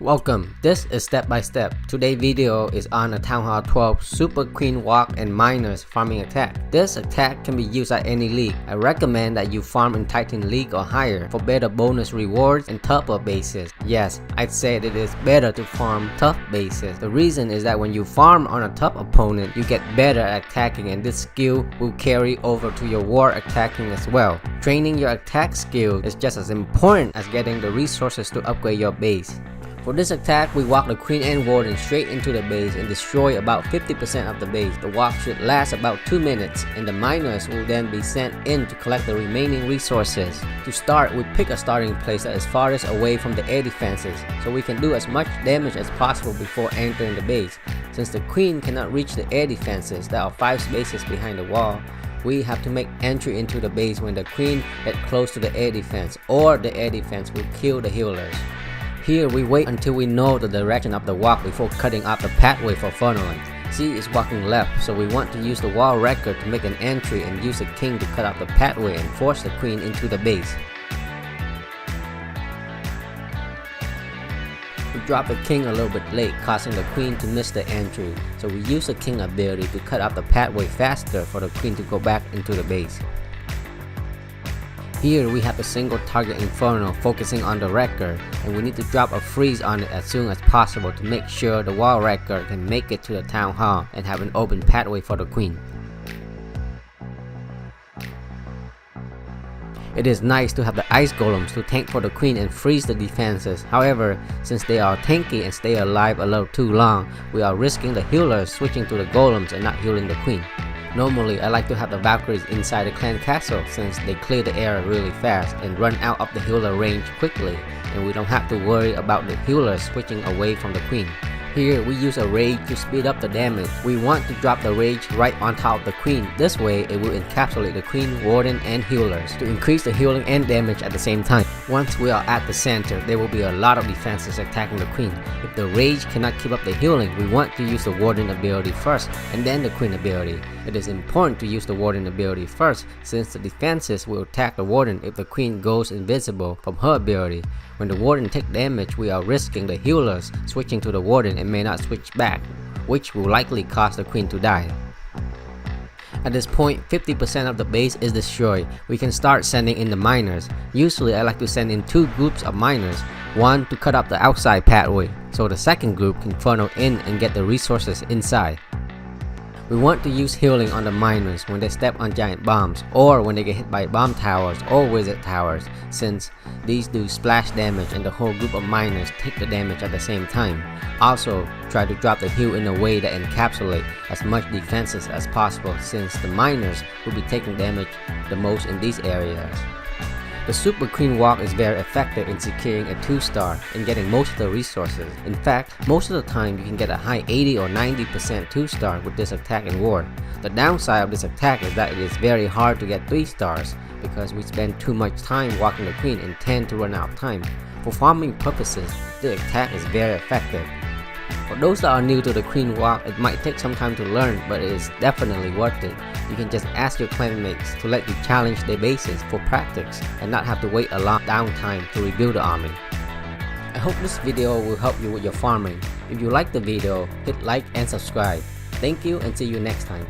Welcome, this is Step by Step. Today's video is on a Town Hall 12 Super Queen Walk and Miners farming attack. This attack can be used at any league. I recommend that you farm in Titan League or higher for better bonus rewards and tougher bases. Yes, I'd say it is better to farm tough bases. The reason is that when you farm on a tough opponent, you get better at attacking, and this skill will carry over to your war attacking as well. Training your attack skill is just as important as getting the resources to upgrade your base. For this attack, we walk the Queen and Warden straight into the base and destroy about 50% of the base. The walk should last about 2 minutes, and the miners will then be sent in to collect the remaining resources. To start, we pick a starting place that is farthest away from the air defenses, so we can do as much damage as possible before entering the base. Since the Queen cannot reach the air defenses that are 5 spaces behind the wall, we have to make entry into the base when the Queen gets close to the air defense, or the air defense will kill the healers. Here we wait until we know the direction of the walk before cutting off the pathway for funneling. C is walking left, so we want to use the wall record to make an entry and use the king to cut off the pathway and force the queen into the base. We drop the king a little bit late, causing the queen to miss the entry, so we use the king ability to cut off the pathway faster for the queen to go back into the base. Here we have a single target inferno focusing on the record, and we need to drop a freeze on it as soon as possible to make sure the wall record can make it to the town hall and have an open pathway for the queen. It is nice to have the ice golems to tank for the queen and freeze the defenses. However, since they are tanky and stay alive a little too long, we are risking the healers switching to the golems and not healing the queen. Normally, I like to have the Valkyries inside the clan castle since they clear the area really fast and run out of the healer range quickly, and we don't have to worry about the healers switching away from the queen. Here, we use a rage to speed up the damage. We want to drop the rage right on top of the queen. This way, it will encapsulate the queen, warden, and healers to increase the healing and damage at the same time. Once we are at the center, there will be a lot of defenses attacking the queen. If the rage cannot keep up the healing, we want to use the warden ability first and then the queen ability. It is important to use the warden ability first since the defenses will attack the warden if the queen goes invisible from her ability. When the warden takes damage, we are risking the healers switching to the warden and may not switch back, which will likely cause the queen to die. At this point, 50% of the base is destroyed. We can start sending in the miners. Usually I like to send in 2 groups of miners, one to cut up the outside pathway, so the second group can funnel in and get the resources inside. We want to use healing on the miners when they step on giant bombs, or when they get hit by bomb towers or wizard towers, since these do splash damage and the whole group of miners take the damage at the same time. Also, try to drop the heal in a way that encapsulates as much defenses as possible since the miners will be taking damage the most in these areas. The Super Queen Walk is very effective in securing a 2-star and getting most of the resources. In fact, most of the time you can get a high 80 or 90% 2-star with this attack in war. The downside of this attack is that it is very hard to get 3 stars because we spend too much time walking the queen and tend to run out of time. For farming purposes, the attack is very effective. For those that are new to the Queen Walk, it might take some time to learn, but it is definitely worth it. You can just ask your clanmates to let you challenge their bases for practice and not have to wait a long downtime to rebuild the army. I hope this video will help you with your farming. If you like the video, hit like and subscribe. Thank you and see you next time.